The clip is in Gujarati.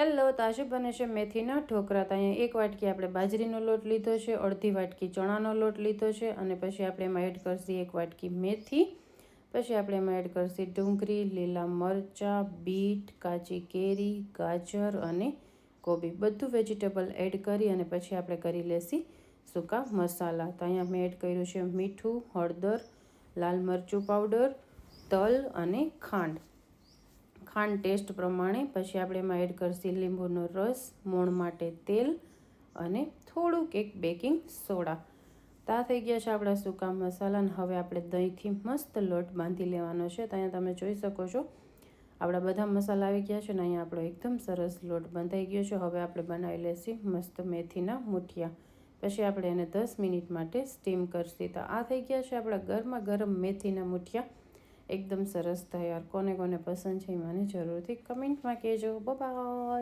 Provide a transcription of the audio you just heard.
હેલો, તો આજે બને છે મેથીના ઢોકળા. તો અહીંયા 1 વાટકી આપણે બાજરીનો લોટ લીધો છે, અડધી વાટકી ચણાનો લોટ લીધો છે અને પછી આપણે એમાં એડ કરશું 1 વાટકી મેથી. પછી આપણે એમાં એડ કરશું ડુંગળી, લીલા મરચાં, બીટ, કાચી કેરી, ગાજર અને કોબી. બધું વેજીટેબલ એડ કરી અને પછી આપણે કરી લેશું સૂકા મસાલા. તો અહીંયા મેં એડ કર્યું છે મીઠું, હળદર, લાલ મરચું પાવડર, તલ અને ખાંડ ટેસ્ટ પ્રમાણે. પછી આપણે એમાં એડ કરશું લીંબુનો રસ, મોણ માટે તેલ અને થોડુંક એક બેકિંગ સોડા. તો આ થઈ ગયા છે આપણા સૂકા મસાલા. અને હવે આપણે દહીંથી મસ્ત લોટ બાંધી લેવાનો છે. તો અહીંયા તમે જોઈ શકો છો આપણા બધા મસાલા આવી ગયા છે ને અહીંયા આપણો એકદમ સરસ લોટ બંધાઈ ગયો છે. હવે આપણે બનાવી લઈશું મસ્ત મેથીના મુઠિયા. પછી આપણે એને 10 મિનિટ માટે સ્ટીમ કરશું. તો આ થઈ ગયા છે આપણા ગરમા ગરમ મેથીના મુઠિયા, એકદમ સરસ તૈયાર. કોને કોને પસંદ છે એ મને જરૂરથી કમેન્ટમાં કહેજો. બાય.